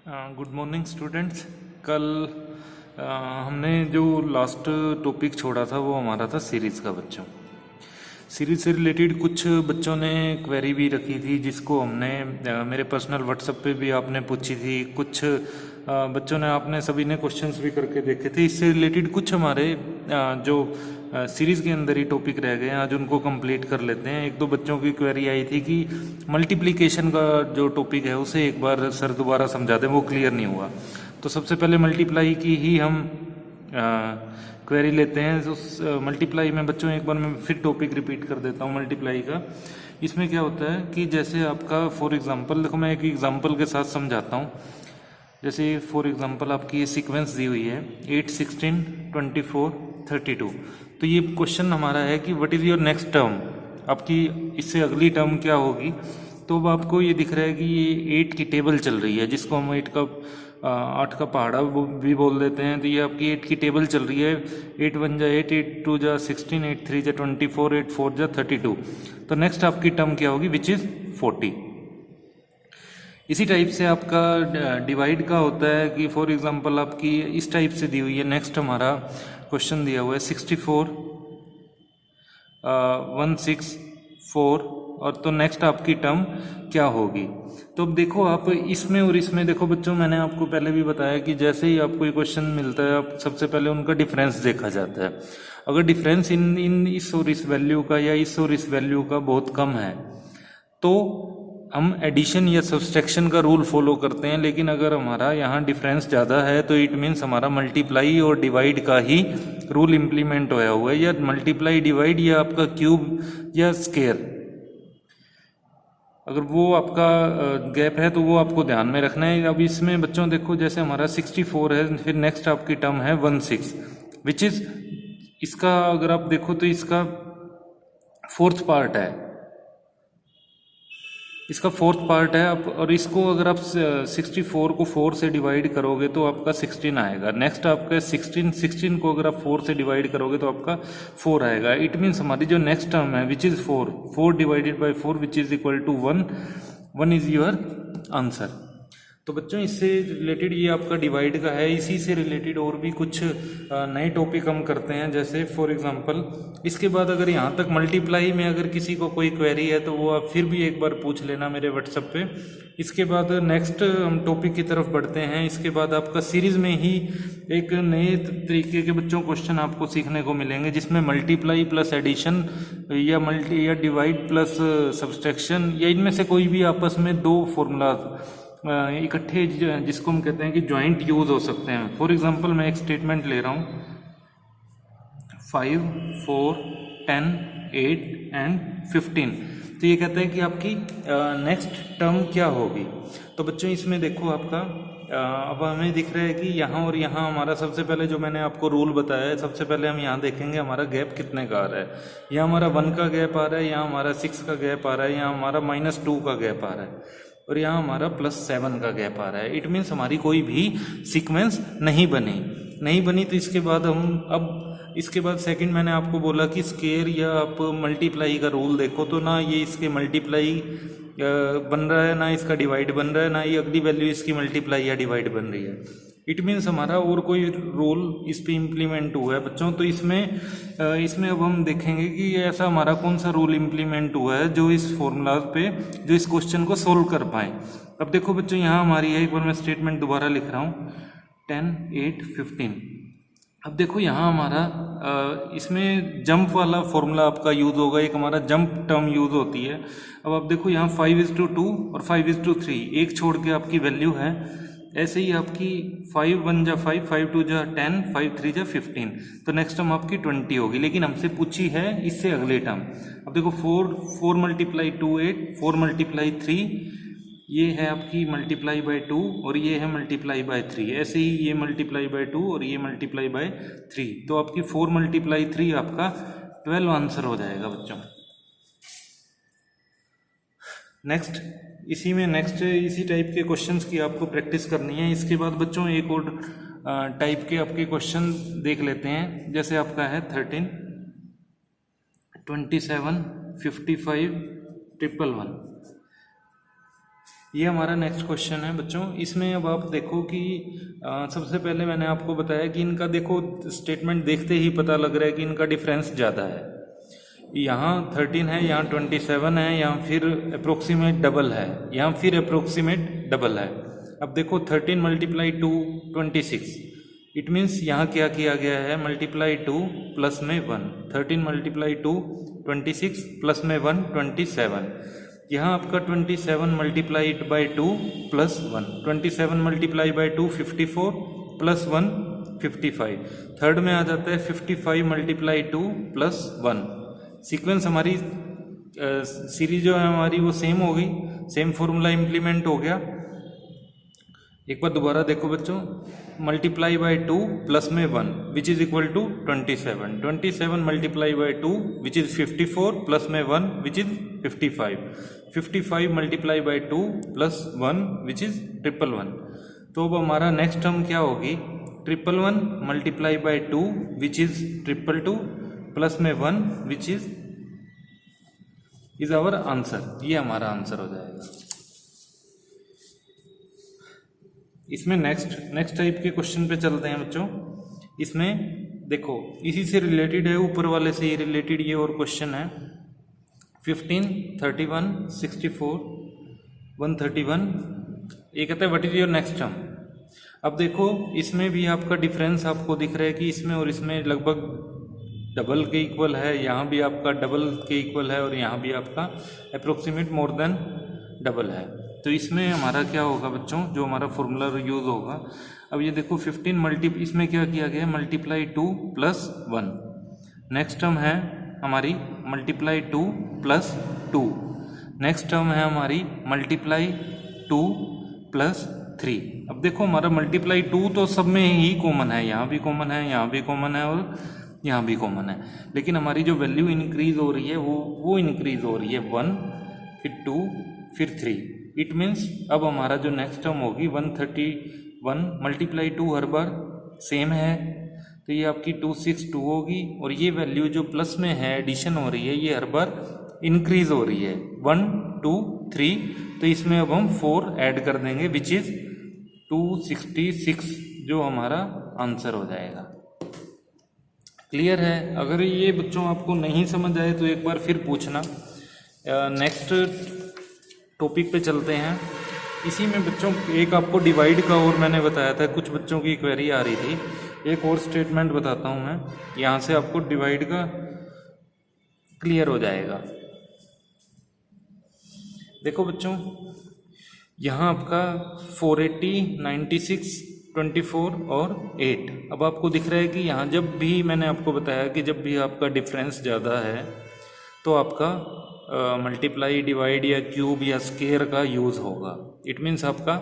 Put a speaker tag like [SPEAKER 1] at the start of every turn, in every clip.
[SPEAKER 1] Good morning students. कल हमने जो लास्ट टॉपिक छोड़ा था वो हमारा था सीरीज़ का। बच्चों, सीरीज से रिलेटेड कुछ बच्चों ने क्वेरी भी रखी थी जिसको हमने मेरे पर्सनल व्हाट्सएप पे भी आपने पूछी थी। कुछ बच्चों ने आपने सभी ने क्वेश्चंस भी करके देखे थे। इससे रिलेटेड कुछ हमारे जो सीरीज़ के अंदर ही टॉपिक रह गए हैं, आज उनको कंप्लीट कर लेते हैं। एक दो बच्चों की क्वेरी आई थी कि मल्टीप्लिकेशन का जो टॉपिक है उसे एक बार सर दोबारा समझा दें, वो क्लियर नहीं हुआ। तो सबसे पहले मल्टीप्लाई की ही हम क्वेरी लेते हैं। उस मल्टीप्लाई में बच्चों एक बार मैं फिर टॉपिक रिपीट कर देता हूँ मल्टीप्लाई का। इसमें क्या होता है कि जैसे आपका फॉर एग्जांपल देखो, मैं एक एग्जांपल के साथ समझाता हूँ। जैसे फॉर एग्जांपल आपकी ये सीक्वेंस दी हुई है 8, 16, 24, 32। तो ये क्वेश्चन हमारा है कि what is your next term, आपकी इससे अगली टर्म क्या होगी। तो अब आपको ये दिख रहा है कि ये 8 की टेबल चल रही है, जिसको हम 8 का पहाड़ा भी बोल देते हैं। तो ये आपकी 8 की टेबल चल रही है। 8 1 जा 8, 8 2 जा 16, 8 3 जा 24, 8 4 जा 32। तो नेक्स्ट आपकी टर्म क्या होगी, विच इज़ 40। इसी टाइप से आपका डिवाइड का होता है कि फॉर एग्जांपल आपकी इस टाइप से दी हुई है। नेक्स्ट हमारा क्वेश्चन दिया हुआ है 64, 164, और तो नेक्स्ट आपकी टर्म क्या होगी। तो अब देखो आप इसमें और इसमें देखो बच्चों, मैंने आपको पहले भी बताया कि जैसे ही आपको ये क्वेश्चन मिलता है, आप सबसे पहले उनका डिफरेंस देखा जाता है। अगर डिफरेंस इन इस और इस वैल्यू का या इस और इस वैल्यू का बहुत कम है तो हम एडिशन या सब्सट्रैक्शन का रूल फॉलो करते हैं। लेकिन अगर हमारा यहाँ डिफरेंस ज़्यादा है तो इट मीन्स हमारा मल्टीप्लाई और डिवाइड का ही रूल इम्प्लीमेंट होया हुआ है, या मल्टीप्लाई डिवाइड या आपका क्यूब या स्केयर। अगर वो आपका गैप है तो वो आपको ध्यान में रखना है। अब इसमें बच्चों देखो, जैसे हमारा 64 है, फिर नेक्स्ट आपकी टर्म है 16, विच इज़ इसका अगर आप देखो तो इसका फोर्थ पार्ट है, इसका फोर्थ पार्ट है। आप और इसको अगर आप 64 को 4 से डिवाइड करोगे तो आपका 16 आएगा। नेक्स्ट आपका 16 को अगर आप 4 से डिवाइड करोगे तो आपका 4 आएगा। इट मीन्स हमारी जो नेक्स्ट टर्म है which is 4 divided by 4 which is equal to 1 is your answer. तो बच्चों, इससे रिलेटेड ये आपका डिवाइड का है। इसी से रिलेटेड और भी कुछ नए टॉपिक हम करते हैं। जैसे फॉर एग्जांपल इसके बाद अगर यहाँ तक मल्टीप्लाई में अगर किसी को कोई क्वेरी है तो वो आप फिर भी एक बार पूछ लेना मेरे व्हाट्सएप पे। इसके बाद नेक्स्ट हम टॉपिक की तरफ बढ़ते हैं। इसके बाद आपका सीरीज में ही एक नए तरीके के बच्चों क्वेश्चन आपको सीखने को मिलेंगे, जिसमें मल्टीप्लाई प्लस एडिशन या डिवाइड प्लस सब्सट्रैक्शन या इनमें से कोई भी आपस में दो फॉर्मूला इकट्ठे जिसको हम कहते हैं कि जॉइंट यूज हो सकते हैं। फॉर एग्जांपल मैं एक स्टेटमेंट ले रहा हूँ 5, 4, 10, 8 एंड 15। तो ये कहता है कि आपकी नेक्स्ट टर्म क्या होगी। तो बच्चों इसमें देखो आपका अब हमें दिख रहा है कि यहाँ और यहाँ हमारा सबसे पहले जो मैंने आपको रूल बताया है, सबसे पहले हम यहाँ देखेंगे हमारा गैप कितने का आ रहा है। यहाँ हमारा 1 का गैप आ रहा है, यहाँ हमारा 6 का गैप आ रहा है, यहाँ हमारा -2 का गैप आ रहा है, और यहाँ हमारा +7 का गैप आ रहा है। इट मीन्स हमारी कोई भी सीक्वेंस नहीं बनी। तो इसके बाद इसके बाद सेकंड मैंने आपको बोला कि स्केयर या आप मल्टीप्लाई का रूल देखो, तो ना ये इसके मल्टीप्लाई बन रहा है, ना इसका डिवाइड बन रहा है, ना ये अगली वैल्यू इसकी मल्टीप्लाई या डिवाइड बन रही है। इट मीन्स हमारा और कोई रूल इस पे इम्प्लीमेंट हुआ है बच्चों। तो इसमें अब हम देखेंगे कि ऐसा हमारा कौन सा रूल इम्प्लीमेंट हुआ है जो इस फॉर्मूला पे जो इस क्वेश्चन को सोल्व कर पाए। अब देखो बच्चों, यहाँ हमारी है, एक बार मैं स्टेटमेंट दोबारा लिख रहा हूँ 10, 8, 15। अब देखो यहाँ हमारा इसमें जंप वाला फॉर्मूला आपका यूज़ होगा, एक हमारा जंप टर्म यूज़ होती है। अब आप देखो यहाँ 5:2 और 5:3, एक छोड़ के आपकी वैल्यू है। ऐसे ही आपकी 5 1 जा 5, 5 2 जा 10, 5 3 जा 15। तो नेक्स्ट टर्म आपकी 20 होगी, लेकिन हमसे पूछी है इससे अगले टर्म। अब देखो 4 मल्टीप्लाई 2 8, 4 मल्टीप्लाई 3, ये है आपकी मल्टीप्लाई बाय 2 और ये है मल्टीप्लाई बाय 3। ऐसे ही ये मल्टीप्लाई बाय 2 और ये मल्टीप्लाई बाय 3। तो आपकी 4 मल्टीप्लाई 3 आपका 12 आंसर हो जाएगा बच्चों। नेक्स्ट इसी टाइप के क्वेश्चंस की आपको प्रैक्टिस करनी है। इसके बाद बच्चों एक और टाइप के आपके क्वेश्चन देख लेते हैं। जैसे आपका है 13, 27, 55, 111। ये हमारा नेक्स्ट क्वेश्चन है बच्चों। इसमें अब आप देखो कि सबसे पहले मैंने आपको बताया कि इनका देखो स्टेटमेंट देखते ही पता लग रहा है कि इनका डिफरेंस ज़्यादा है। यहाँ 13 है, यहाँ 27 है, यहाँ फिर अप्रोक्सीमेट डबल है, यहाँ फिर अप्रोक्सीमेट डबल है। अब देखो 13 मल्टीप्लाई 2 26, इट मीन्स यहाँ क्या किया गया है, मल्टीप्लाई 2 प्लस में 1, 13 मल्टीप्लाई 2 26 प्लस में 1 27। यहाँ आपका 27 multiplied by 2 plus 1, 27 multiply by 2 54 plus 1 55। Third में आ जाता है 55 मल्टीप्लाई 2 प्लस 1। सीक्वेंस हमारी सीरीज जो है हमारी वो सेम हो गई, सेम फॉर्मूला इम्प्लीमेंट हो गया। एक बार दोबारा देखो बच्चों, मल्टीप्लाई बाई 2 प्लस में 1 which is equal to 27, 27 multiply by 2 which is 54 plus में 1 which is 55, 55 multiply by 2 plus 1 which is 111। तो अब हमारा नेक्स्ट टर्म क्या होगी, 111 multiply by 2 which is 222 plus में 1 विच इज आवर आंसर। ये हमारा आंसर हो जाएगा। इसमें नेक्स्ट टाइप के क्वेश्चन पे चलते हैं बच्चों। इसमें देखो इसी से रिलेटेड है, ऊपर वाले से ही रिलेटेड ये और क्वेश्चन है। 15, 31, 64, 131। ये कहता है what is your next term. अब देखो इसमें भी आपका डिफरेंस आपको दिख रहा है कि इसमें और इसमें लगभग डबल के इक्वल है, यहाँ भी आपका डबल के इक्वल है और यहाँ भी आपका अप्रोक्सीमेट मोर देन डबल है। तो इसमें हमारा क्या होगा बच्चों, जो हमारा फॉर्मूला यूज़ होगा। अब ये देखो 15 इसमें क्या किया गया है, मल्टीप्लाई 2 प्लस 1। नेक्स्ट टर्म है हमारी मल्टीप्लाई 2 प्लस 2। नेक्स्ट टर्म है हमारी मल्टीप्लाई 2 प्लस 3। अब देखो हमारा मल्टीप्लाई 2 तो सब में ही कॉमन है, यहाँ भी कॉमन है, यहाँ भी कॉमन है और यहाँ भी कॉमन है, लेकिन हमारी जो वैल्यू इंक्रीज हो रही है वो इंक्रीज हो रही है 1 फिर 2 फिर 3। इट मीन्स अब हमारा जो नेक्स्ट टर्म होगी 131 मल्टीप्लाई 2 हर बार सेम है, तो ये आपकी 262 होगी। और ये वैल्यू जो प्लस में है एडिशन हो रही है, ये हर बार इंक्रीज हो रही है 1 2 3। तो इसमें अब हम 4 ऐड कर देंगे विच इज 266, जो हमारा आंसर हो जाएगा। क्लियर है? अगर ये बच्चों आपको नहीं समझ आए तो एक बार फिर पूछना। नेक्स्ट टॉपिक पे चलते हैं। इसी में बच्चों एक आपको डिवाइड का और मैंने बताया था, कुछ बच्चों की क्वेरी आ रही थी। एक और स्टेटमेंट बताता हूँ मैं, यहाँ से आपको डिवाइड का क्लियर हो जाएगा। देखो बच्चों, यहाँ आपका 480, 96, 24 और 8। अब आपको दिख रहा है कि यहाँ जब भी मैंने आपको बताया कि जब भी आपका डिफरेंस ज़्यादा है तो आपका मल्टीप्लाई, डिवाइड या क्यूब या स्केयर का यूज़ होगा। इट मीन्स आपका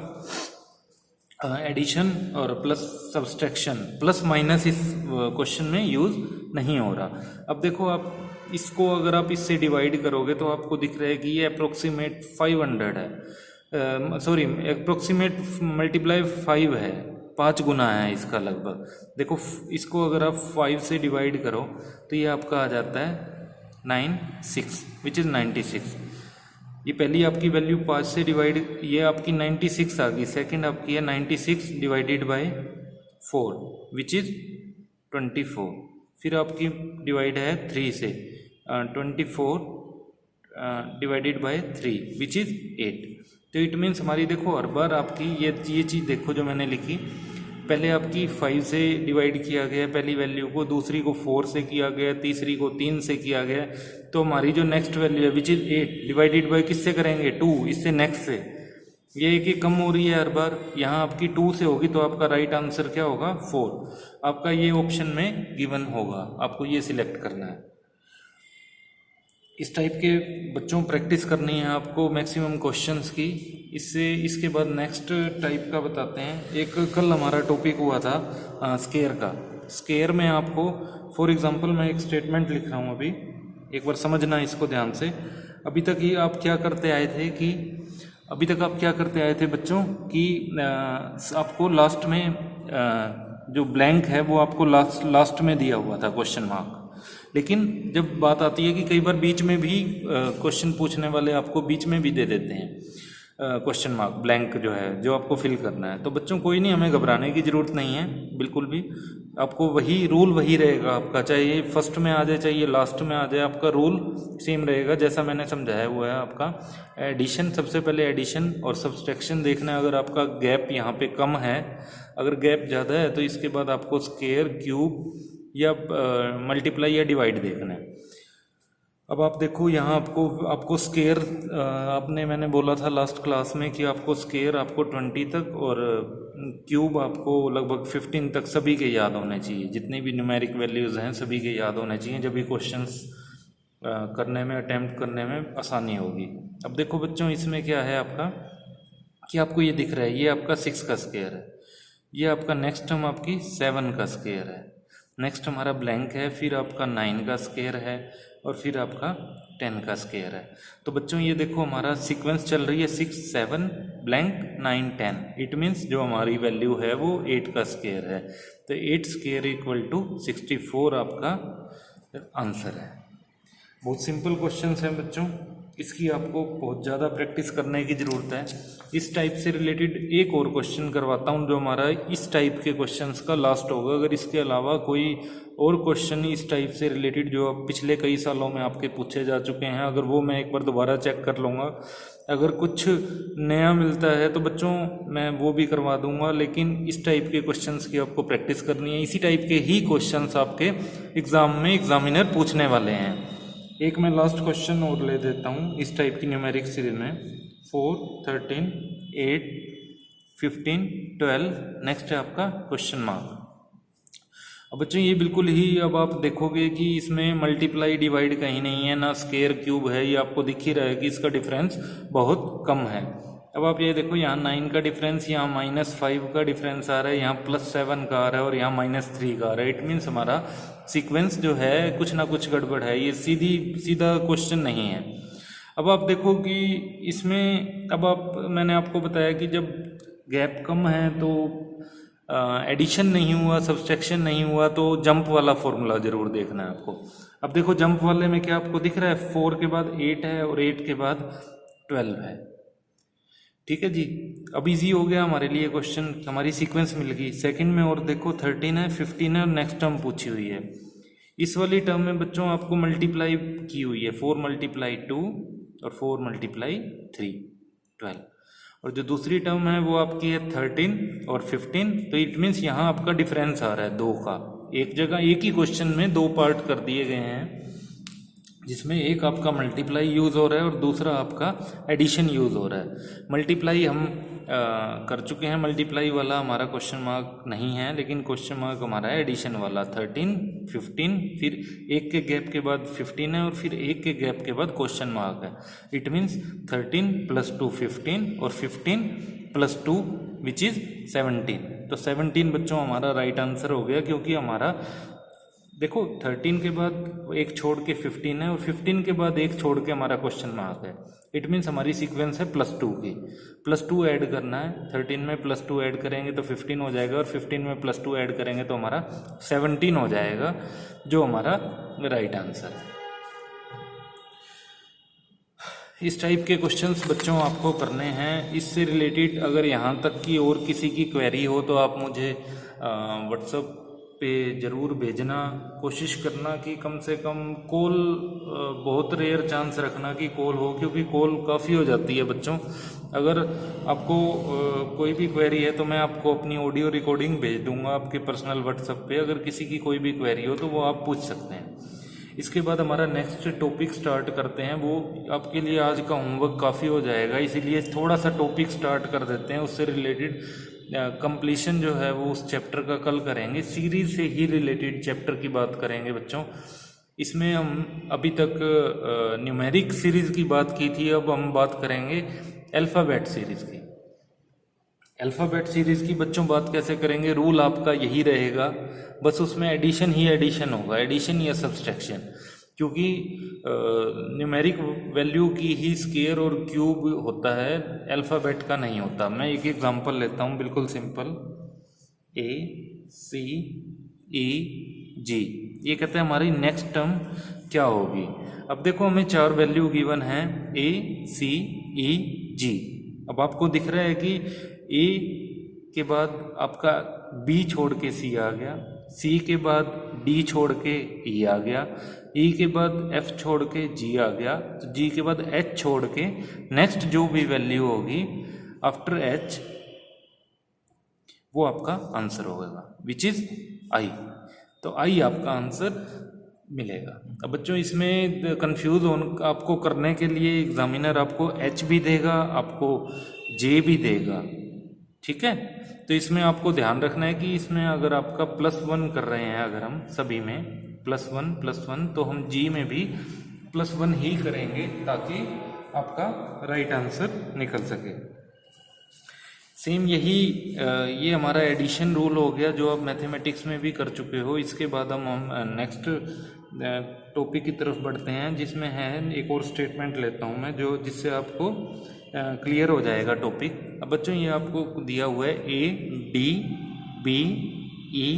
[SPEAKER 1] एडिशन और प्लस सब्सट्रैक्शन, प्लस माइनस इस क्वेश्चन में यूज़ नहीं हो रहा। अब देखो आप इसको अगर आप इससे डिवाइड करोगे तो आपको दिख रहा है कि ये अप्रोक्सीमेट 500 है, सॉरी अप्रोक्सीमेट मल्टीप्लाई 5 है, 5 गुना है इसका लगभग। देखो इसको अगर आप 5 से डिवाइड करो तो ये आपका आ जाता है 96 विच इज़ 96। ये पहली आपकी वैल्यू 5 से डिवाइड, ये आपकी 96 आ गई। सेकंड आपकी है 96 डिवाइडेड बाय 4 विच इज़ 24। फिर आपकी डिवाइड है 3 से, 24 डिवाइडेड बाय 3 विच इज़ 8। तो इट मीन्स हमारी देखो हर बार आपकी ये चीज़ देखो जो मैंने लिखी, पहले आपकी 5 से डिवाइड किया गया पहली वैल्यू को, दूसरी को 4 से किया गया, तीसरी को 3 से किया गया। तो हमारी जो नेक्स्ट वैल्यू है विच इज़ 8 डिवाइडेड बाय किससे करेंगे 2, इससे नेक्स्ट से। ये एक ही कम हो रही है हर बार, यहाँ आपकी 2 से होगी तो आपका राइट आंसर क्या होगा 4। आपका ये ऑप्शन में गिवन होगा, आपको ये सिलेक्ट करना है। इस टाइप के बच्चों प्रैक्टिस करनी है आपको मैक्सिमम क्वेश्चंस की। इसके बाद नेक्स्ट टाइप का बताते हैं। एक कल हमारा टॉपिक हुआ था स्केयर का। स्केयर में आपको फॉर एग्जांपल मैं एक स्टेटमेंट लिख रहा हूँ अभी, एक बार समझना इसको ध्यान से। अभी तक ये आप क्या करते आए थे कि अभी तक आप क्या करते आए थे बच्चों कि आपको लास्ट में जो ब्लैंक है वो आपको लास्ट में दिया हुआ था क्वेश्चन मार्क। लेकिन जब बात आती है कि कई बार बीच में भी क्वेश्चन पूछने वाले आपको बीच में भी दे देते हैं, क्वेश्चन मार्क ब्लैंक जो है जो आपको फिल करना है। तो बच्चों कोई नहीं, हमें घबराने की ज़रूरत नहीं है बिल्कुल भी। आपको वही रूल वही रहेगा आपका, चाहे ये फर्स्ट में आ जाए चाहे ये लास्ट में आ जाए, आपका रूल सेम रहेगा जैसा मैंने समझाया हुआ है। आपका एडिशन, सबसे पहले एडिशन और सब्सट्रैक्शन देखना है। अगर आपका गैप यहाँ पे कम है, अगर गैप ज़्यादा है तो इसके बाद आपको स्क्वायर, क्यूब या मल्टीप्लाई या डिवाइड देखना है। अब आप देखो यहाँ आपको स्केयर मैंने बोला था लास्ट क्लास में कि आपको स्केयर आपको 20 तक और क्यूब आपको लगभग 15 तक सभी के याद होने चाहिए। जितनी भी न्यूमेरिक वैल्यूज़ हैं सभी के याद होने चाहिए, जब भी क्वेश्चंस करने में, अटेम्प्ट करने में आसानी होगी। अब देखो बच्चों इसमें क्या है आपका कि आपको ये दिख रहा है, ये आपका 6 का स्केयर है, ये आपका नेक्स्ट टर्म आपकी 7 का स्केयर है, नेक्स्ट हमारा ब्लैंक है, फिर आपका 9 का स्केयर है और फिर आपका 10 का स्केयर है। तो बच्चों ये देखो हमारा सीक्वेंस चल रही है 6, 7, ब्लैंक, 9, 10। इट मीन्स जो हमारी वैल्यू है वो 8 का स्केयर है। तो 8 स्केयर इक्वल टू 64 आपका आंसर है। बहुत सिंपल क्वेश्चन है बच्चों, इसकी आपको बहुत ज़्यादा प्रैक्टिस करने की ज़रूरत है। इस टाइप से रिलेटेड एक और क्वेश्चन करवाता हूँ जो हमारा इस टाइप के क्वेश्चंस का लास्ट होगा। अगर इसके अलावा कोई और क्वेश्चन इस टाइप से रिलेटेड जो पिछले कई सालों में आपके पूछे जा चुके हैं, अगर वो मैं एक बार दोबारा चेक कर लूँगा, अगर कुछ नया मिलता है तो बच्चों मैं वो भी करवा दूंगा। लेकिन इस टाइप के क्वेश्चंस की आपको प्रैक्टिस करनी है। इसी टाइप के ही क्वेश्चंस आपके एग्ज़ाम में एग्जामिनर पूछने वाले हैं। एक मैं लास्ट क्वेश्चन और ले देता हूँ इस टाइप की न्यूमेरिक सीरीज में। 4, 13, 8, 15, 12, नेक्स्ट है आपका क्वेश्चन मार्क। अब बच्चों ये बिल्कुल ही, अब आप देखोगे कि इसमें मल्टीप्लाई डिवाइड कहीं नहीं है, ना स्केयर क्यूब है, ये आपको दिख ही रहा है कि इसका डिफरेंस बहुत कम है। अब आप ये देखो यहाँ 9 का डिफरेंस, यहाँ -5 का डिफरेंस आ रहा है, यहाँ +7 का आ रहा है और यहाँ -3 का आ रहा है। इट मीन्स हमारा सीक्वेंस जो है कुछ ना कुछ गड़बड़ है, ये सीधा क्वेश्चन नहीं है। अब आप देखो कि इसमें मैंने आपको बताया कि जब गैप कम है तो एडिशन नहीं हुआ, सब्सट्रैक्शन नहीं हुआ, तो जंप वाला फॉर्मूला जरूर देखना है आपको। अब देखो जंप वाले में क्या आपको दिख रहा है, 4 के बाद 8 है और 8 के बाद 12 है। ठीक है जी, अब इजी हो गया हमारे लिए क्वेश्चन, हमारी सीक्वेंस मिल गई। सेकंड में और देखो 13 है, 15 है और नेक्स्ट टर्म पूछी हुई है। इस वाली टर्म में बच्चों आपको मल्टीप्लाई की हुई है, 4 × 2 और 4 × 3, 12। और जो दूसरी टर्म है वो आपकी है 13 और 15। तो इट मीन्स यहाँ आपका डिफरेंस आ रहा है 2 का। एक जगह एक ही क्वेश्चन में 2 पार्ट कर दिए गए हैं, जिसमें एक आपका मल्टीप्लाई यूज़ हो रहा है और दूसरा आपका एडिशन यूज़ हो रहा है। मल्टीप्लाई हम कर चुके हैं, मल्टीप्लाई वाला हमारा क्वेश्चन मार्क नहीं है, लेकिन क्वेश्चन मार्क हमारा है एडिशन वाला। 13, 15, फिर एक के गैप के बाद 15 है और फिर एक के गैप के बाद क्वेश्चन मार्क है। इट मीन्स 13 + 2 15 और 15 + 2 विच इज़ 17। तो 17 बच्चों हमारा राइट आंसर हो गया, क्योंकि हमारा देखो 13 के बाद एक छोड़ के 15 है और 15 के बाद एक छोड़ के हमारा क्वेश्चन मार्क है। इट मीन्स हमारी सीक्वेंस है +2 की। +2 ऐड करना है, 13 में +2 ऐड करेंगे तो 15 हो जाएगा और 15 में +2 ऐड करेंगे तो हमारा 17 हो जाएगा, जो हमारा राइट आंसर है। इस टाइप के क्वेश्चंस बच्चों आपको करने हैं। इससे रिलेटेड अगर यहाँ तक की और किसी की क्वेरी हो तो आप मुझे व्हाट्सएप पे ज़रूर भेजना। कोशिश करना कि कम से कम कॉल, बहुत रेयर चांस रखना कि कॉल हो, क्योंकि कॉल काफ़ी हो जाती है बच्चों। अगर आपको कोई भी क्वेरी है तो मैं आपको अपनी ऑडियो रिकॉर्डिंग भेज दूंगा आपके पर्सनल व्हाट्सएप पे। अगर किसी की कोई भी क्वेरी हो तो वो आप पूछ सकते हैं। इसके बाद हमारा नेक्स्ट टॉपिक स्टार्ट करते हैं। वो आपके लिए आज का होमवर्क काफ़ी हो जाएगा, इसीलिए थोड़ा सा टॉपिक स्टार्ट कर देते हैं। उससे रिलेटेड कंप्लीशन जो है वो उस चैप्टर का कल करेंगे। सीरीज से ही रिलेटेड चैप्टर की बात करेंगे बच्चों। इसमें हम अभी तक न्यूमेरिक सीरीज़ की बात की थी, अब हम बात करेंगे अल्फ़ाबेट सीरीज़ की। अल्फ़ाबेट सीरीज़ की बच्चों बात कैसे करेंगे, रूल आपका यही रहेगा, बस उसमें एडिशन ही एडिशन होगा, एडिशन या सब्सट्रैक्शन। क्योंकि न्यूमेरिक वैल्यू की ही स्केयर और क्यूब होता है, अल्फ़ाबेट का नहीं होता। मैं एक एग्जांपल लेता हूँ, बिल्कुल सिंपल, ACEG। ये कहते हैं हमारी नेक्स्ट टर्म क्या होगी। अब देखो हमें 4 वैल्यू गिवन है ACEG, अब आपको दिख रहा है कि ए के बाद आपका बी छोड़ के सी आ गया, सी के बाद डी छोड़ के ई आ गया, ई के बाद एफ छोड़ के जी आ गया, तो जी के बाद एच छोड़ के नेक्स्ट जो भी वैल्यू होगी आफ्टर एच वो आपका आंसर होगा, विच इज आई। तो आई आपका आंसर मिलेगा। अब बच्चों इसमें कंफ्यूज हो आपको करने के लिए एग्जामिनर आपको एच भी देगा, आपको जे भी देगा, ठीक है। तो इसमें आपको ध्यान रखना है कि इसमें अगर आपका +1 कर रहे हैं, अगर हम सभी में +1 तो हम जी में भी +1 ही करेंगे ताकि आपका राइट आंसर निकल सके। सेम यही ये हमारा एडिशन रूल हो गया जो आप मैथमेटिक्स में भी कर चुके हो। इसके बाद हम नेक्स्ट टॉपिक की तरफ बढ़ते हैं जिसमें है एक और स्टेटमेंट लेता हूं मैं जो जिससे आपको क्लियर हो जाएगा टॉपिक। अब बच्चों ये आपको दिया हुआ है A D B E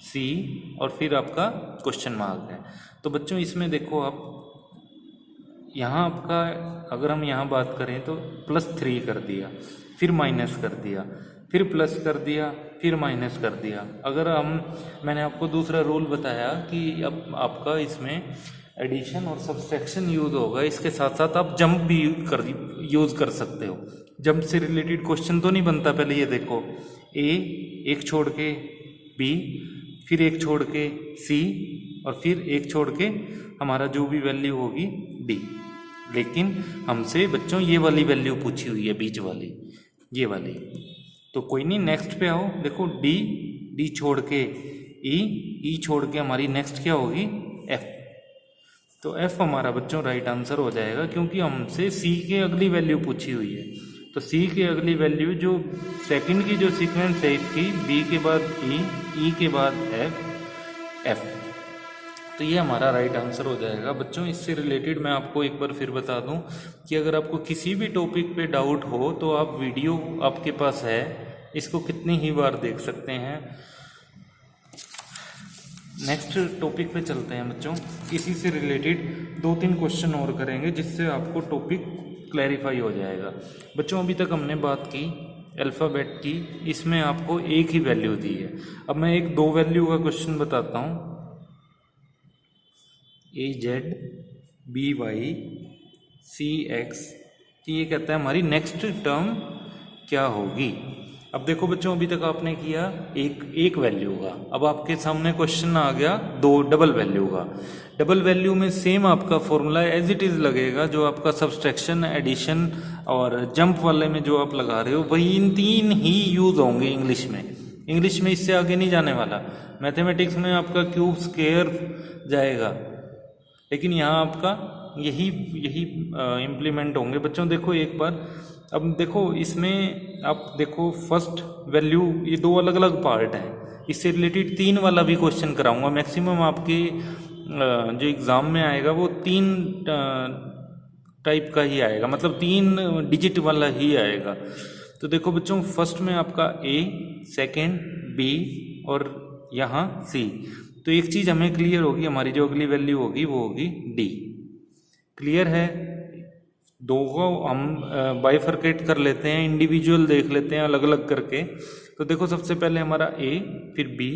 [SPEAKER 1] C और फिर आपका क्वेश्चन मार्क है। तो बच्चों इसमें देखो आप यहाँ आपका अगर हम यहाँ बात करें तो +3 कर दिया, फिर माइनस कर दिया, फिर प्लस कर दिया, फिर माइनस कर दिया। अगर हम मैंने आपको दूसरा रूल बताया कि अब आपका इसमें एडिशन और सब्सट्रैक्शन यूज होगा, इसके साथ साथ आप जंप भी यूज कर सकते हो। जंप से रिलेटेड क्वेश्चन तो नहीं बनता, पहले ये देखो ए एक छोड़ के बी, फिर एक छोड़ के सी और फिर एक छोड़ के हमारा जो भी वैल्यू होगी डी। लेकिन हमसे बच्चों ये वाली वैल्यू पूछी हुई है, बीच वाली ये वाली। तो कोई नहीं, नेक्स्ट पे आओ। देखो डी छोड़ के ई छोड़ के हमारी नेक्स्ट क्या होगी एफ। तो एफ हमारा बच्चों राइट आंसर हो जाएगा क्योंकि हमसे सी के अगली वैल्यू पूछी हुई है। तो सी के अगली वैल्यू जो सेकंड की जो सीक्वेंस है इसकी बी के बाद ई के बाद एफ। तो ये हमारा राइट आंसर हो जाएगा। बच्चों इससे रिलेटेड मैं आपको एक बार फिर बता दूं कि अगर आपको किसी भी टॉपिक पे डाउट हो तो आप वीडियो आपके पास है, इसको कितनी ही बार देख सकते हैं। नेक्स्ट टॉपिक पे चलते हैं बच्चों। इसी से रिलेटेड 2-3 क्वेश्चन और करेंगे जिससे आपको टॉपिक क्लैरिफाई हो जाएगा। बच्चों अभी तक हमने बात की अल्फ़ाबेट की, इसमें आपको एक ही वैल्यू दी है। अब मैं एक 2 वैल्यू का क्वेश्चन बताता हूँ। AZ BY CX कि ये कहता है हमारी नेक्स्ट टर्म क्या होगी। अब देखो बच्चों अभी तक आपने किया एक वैल्यू का, अब आपके सामने क्वेश्चन आ गया 2 डबल वैल्यू का। डबल वैल्यू में सेम आपका फॉर्मूला एज इट इज़ लगेगा जो आपका सब्सट्रैक्शन एडिशन और जंप वाले में जो आप लगा रहे हो वही इन 3 ही यूज होंगे इंग्लिश में। इंग्लिश में इससे आगे नहीं जाने वाला। मैथमेटिक्स में आपका क्यूब स्क्वायर जाएगा, लेकिन यहाँ आपका यही इम्प्लीमेंट होंगे। बच्चों देखो एक बार, अब देखो इसमें आप देखो फर्स्ट वैल्यू, ये 2 अलग अलग पार्ट हैं। इससे रिलेटेड 3 वाला भी क्वेश्चन कराऊंगा। मैक्सिमम आपके जो एग्ज़ाम में आएगा वो 3 टाइप का ही आएगा, मतलब 3 डिजिट वाला ही आएगा। तो देखो बच्चों फर्स्ट में आपका A, सेकेंड B और यहाँ C। तो एक चीज़ हमें क्लियर होगी, हमारी जो अगली वैल्यू होगी वो होगी D। क्लियर है? 2 को हम बाइफरकेट कर लेते हैं, इंडिविजुअल देख लेते हैं अलग अलग करके। तो देखो सबसे पहले हमारा A, फिर B,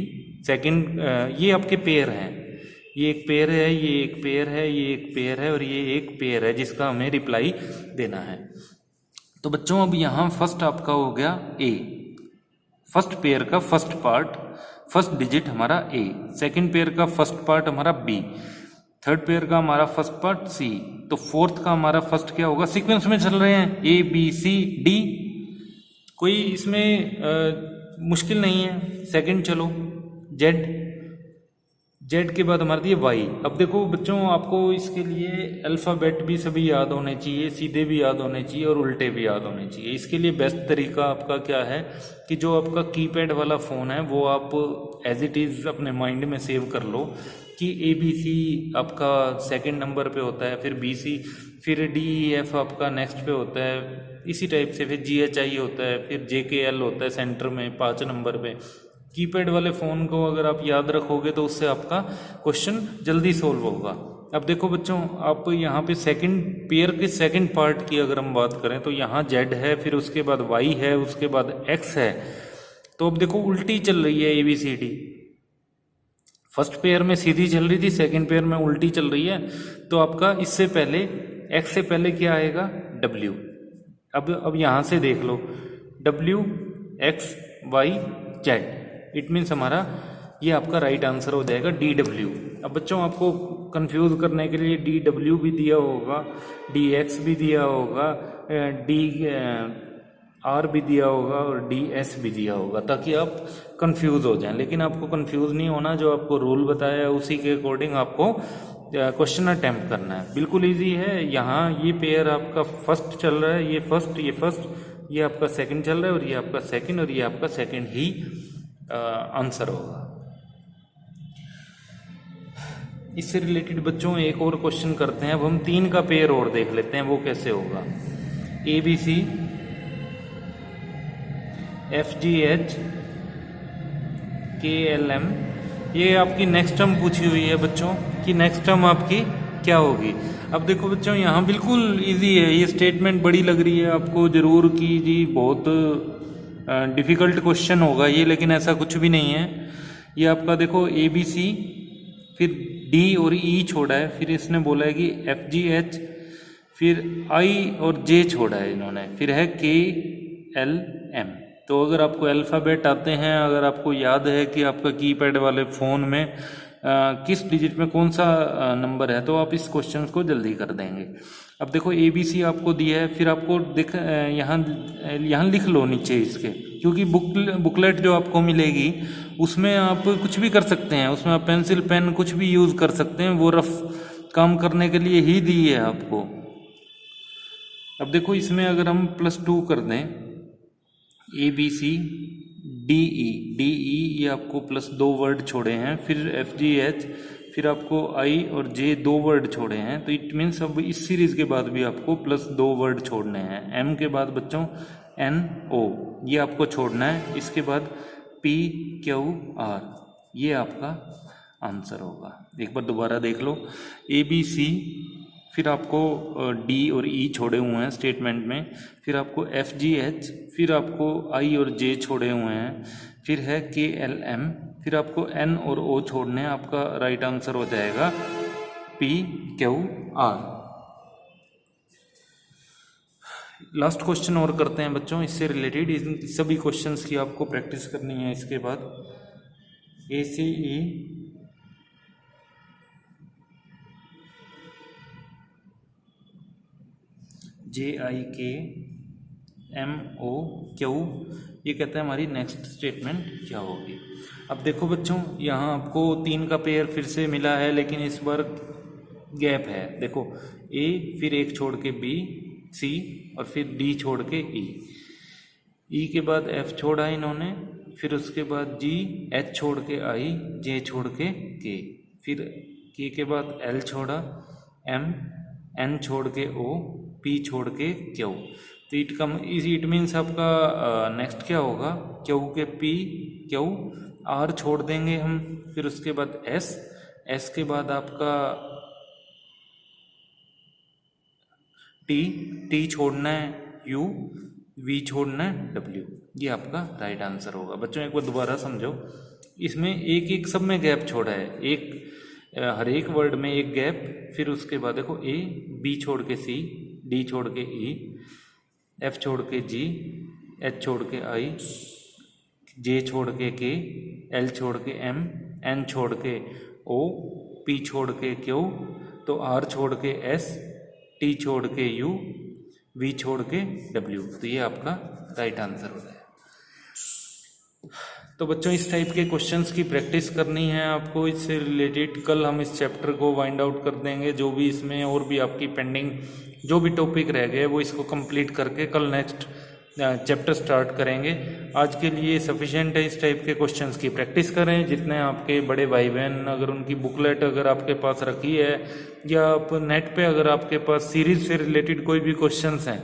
[SPEAKER 1] सेकंड ये आपके पेयर हैं। ये एक पेयर है, ये एक पेयर है, ये एक पेयर है और ये एक पेयर है जिसका हमें रिप्लाई देना है। तो बच्चों अब यहाँ फर्स्ट आपका हो गया A, फर्स्ट पेयर का फर्स्ट पार्ट, फर्स्ट डिजिट हमारा A, सेकंड पेयर का फर्स्ट पार्ट हमारा B, थर्ड पेयर का हमारा फर्स्ट पार्ट C। तो फोर्थ का हमारा फर्स्ट क्या होगा? सीक्वेंस में चल रहे हैं A B C D, कोई इसमें मुश्किल नहीं है। सेकंड चलो Z के बाद हमारा दिए Y। अब देखो बच्चों आपको इसके लिए अल्फ़ाबेट भी सभी याद होने चाहिए, सीधे भी याद होने चाहिए और उल्टे भी याद होने चाहिए। इसके लिए बेस्ट तरीका आपका क्या है कि जो आपका कीपैड वाला फ़ोन है वो आप एज इट इज़ अपने माइंड में सेव कर लो कि ABC आपका सेकंड नंबर पे होता है, फिर BC, फिर DEF आपका नेक्स्ट पे होता है, इसी टाइप से फिर GHI होता है, फिर JKL होता है सेंटर में 5 नंबर पे। कीपैड वाले फ़ोन को अगर आप याद रखोगे तो उससे आपका क्वेश्चन जल्दी सोल्व होगा। अब देखो बच्चों, आप यहाँ पे सेकंड पेयर के सेकंड पार्ट की अगर हम बात करें तो यहाँ z है, फिर उसके बाद y है, उसके बाद x है। तो अब देखो उल्टी चल रही है ABCD। फर्स्ट पेयर में सीधी चल रही थी, सेकंड पेयर में उल्टी चल रही है। तो आपका इससे पहले x से पहले क्या आएगा? w। अब यहाँ से देख लो, w x y z, it means हमारा ये आपका राइट आंसर हो जाएगा DW। अब बच्चों आपको कंफ्यूज करने के लिए DW भी दिया होगा, DX भी दिया होगा, DR भी दिया होगा और DS भी दिया होगा, ताकि आप कंफ्यूज हो जाएं। लेकिन आपको कंफ्यूज नहीं होना, जो आपको रूल बताया है उसी के अकॉर्डिंग आपको क्वेश्चन अटेम्प्ट करना है। बिल्कुल इजी है। यहाँ ये पेयर आपका फर्स्ट चल रहा है, ये फर्स्ट, ये आपका सेकंड चल रहा है, और ये आपका सेकंड, और ये आपका सेकंड ही आंसर होगा। इससे रिलेटेड बच्चों एक और क्वेश्चन करते हैं। अब हम 3 का पेयर और देख लेते हैं, वो कैसे होगा। ABC FGH KLM, ये आपकी नेक्स्ट टर्म पूछी हुई है बच्चों कि नेक्स्ट टर्म आपकी क्या होगी। अब देखो बच्चों, यहाँ बिल्कुल इजी है। ये स्टेटमेंट बड़ी लग रही है आपको जरूर कि जी बहुत डिफिकल्ट क्वेश्चन होगा ये, लेकिन ऐसा कुछ भी नहीं है। ये आपका देखो ABC, फिर D और E छोड़ा है, फिर इसने बोला है कि FGH, फिर I और J छोड़ा है इन्होंने, फिर है KLM। तो अगर आपको अल्फ़ाबेट आते हैं, अगर आपको याद है कि आपका कीपैड वाले फ़ोन में किस डिजिट में कौन सा नंबर है, तो आप इस क्वेश्चन को जल्दी कर देंगे। अब देखो ABC आपको दिया है, फिर आपको यहाँ लिख लो नीचे इसके, क्योंकि बुकलेट जो आपको मिलेगी उसमें आप कुछ भी कर सकते हैं, उसमें आप पेंसिल पेन कुछ भी यूज़ कर सकते हैं, वो रफ काम करने के लिए ही दी है आपको। अब देखो इसमें अगर हम +2 कर दें, ABC DE, ये आपको +2 वर्ड छोड़े हैं, फिर FGH, फिर आपको I और J 2 वर्ड छोड़े हैं। तो इट मीन्स अब इस सीरीज़ के बाद भी आपको +2 वर्ड छोड़ने हैं। M के बाद बच्चों NO, ये आपको छोड़ना है। इसके बाद PQR, ये आपका आंसर होगा। एक बार दोबारा देख लो, ABC, फिर आपको D और E छोड़े हुए हैं स्टेटमेंट में, फिर आपको FGH, फिर आपको I और J छोड़े हुए हैं, फिर है KLM, फिर आपको N और O छोड़ने हैं। आपका राइट आंसर हो जाएगा PQR। लास्ट क्वेश्चन और करते हैं बच्चों इससे रिलेटेड। इन सभी क्वेश्चंस की आपको प्रैक्टिस करनी है। इसके बाद ACE JIK MOQ, ये कहते हैं हमारी नेक्स्ट स्टेटमेंट क्या होगी। अब देखो बच्चों, यहाँ आपको 3 का पेयर फिर से मिला है, लेकिन इस बार गैप है। देखो A, फिर एक छोड़ के B, C और फिर D छोड़ के E के बाद F छोड़ा इन्होंने, फिर उसके बाद G, H छोड़ के I, J छोड़ के K, फिर K के बाद L छोड़ा, M, N छोड़ के O, P छोड़ के Q। तो इट मीन्स आपका नेक्स्ट क्या होगा, Q के P, Q, R छोड़ देंगे हम, फिर उसके बाद S के बाद आपका T छोड़ना है U, V छोड़ना है W। ये आपका राइट आंसर होगा। बच्चों एक बार दोबारा समझो, इसमें एक सब में गैप छोड़ा है, हर एक वर्ड में एक गैप, फिर उसके बाद देखो A, B छोड़ के C, D छोड़ के E, F छोड़ के G, H छोड़ के I, J छोड़ के K, L छोड़ के M, N छोड़ के O, P छोड़ के Q, तो R छोड़ के S, T छोड़ के U, V छोड़ के W। तो ये आपका राइट आंसर हो जाएगा। तो बच्चों इस टाइप के क्वेश्चंस की प्रैक्टिस करनी है आपको। इससे रिलेटेड कल हम इस चैप्टर को वाइंड आउट कर देंगे। जो भी इसमें और भी आपकी पेंडिंग जो भी टॉपिक रह गए वो इसको कंप्लीट करके कल नेक्स्ट चैप्टर स्टार्ट करेंगे। आज के लिए सफिशिएंट है, इस टाइप के क्वेश्चंस की प्रैक्टिस करें। जितने आपके बड़े भाई बहन अगर उनकी बुकलेट अगर आपके पास रखी है, या आप नेट पे अगर आपके पास सीरीज से रिलेटेड कोई भी क्वेश्चंस हैं,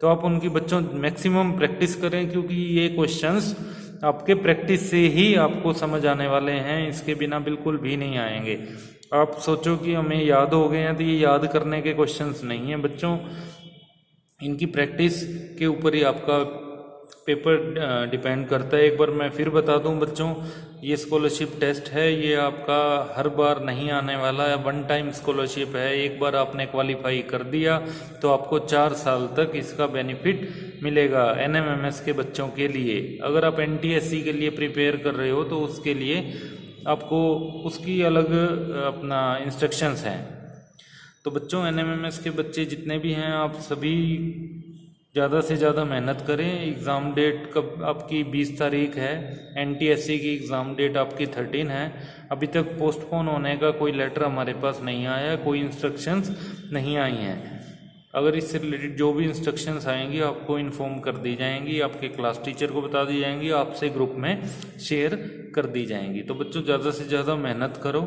[SPEAKER 1] तो आप उनकी बच्चों मैक्सिमम प्रैक्टिस करें, क्योंकि ये क्वेश्चंस आपके प्रैक्टिस से ही आपको समझ आने वाले हैं, इसके बिना बिल्कुल भी नहीं आएंगे। आप सोचो कि हमें याद हो गए हैं, तो ये याद करने के क्वेश्चंस नहीं हैं बच्चों, इनकी प्रैक्टिस के ऊपर ही आपका पेपर डिपेंड करता है। एक बार मैं फिर बता दूं बच्चों, ये स्कॉलरशिप टेस्ट है, ये आपका हर बार नहीं आने वाला है, वन टाइम स्कॉलरशिप है। एक बार आपने क्वालिफाई कर दिया तो आपको 4 साल तक इसका बेनिफिट मिलेगा NMMS के बच्चों के लिए। अगर आप NTSC के लिए प्रिपेयर कर रहे हो तो उसके लिए आपको उसकी अलग अपना इंस्ट्रक्शंस हैं। तो बच्चों NMMS के बच्चे जितने भी हैं, आप सभी ज़्यादा से ज़्यादा मेहनत करें। एग्ज़ाम डेट कब आपकी 20 तारीख है, NTSC की एग्ज़ाम डेट आपकी 13 है। अभी तक पोस्टपोन होने का कोई लेटर हमारे पास नहीं आया, कोई इंस्ट्रक्शंस नहीं आई हैं। अगर इससे रिलेटेड जो भी इंस्ट्रक्शंस आएंगी आपको इन्फॉर्म कर दी जाएंगी, आपके क्लास टीचर को बता दी जाएंगी, आपसे ग्रुप में शेयर कर दी जाएंगी। तो बच्चों ज़्यादा से ज़्यादा मेहनत करो।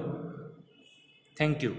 [SPEAKER 1] Thank you.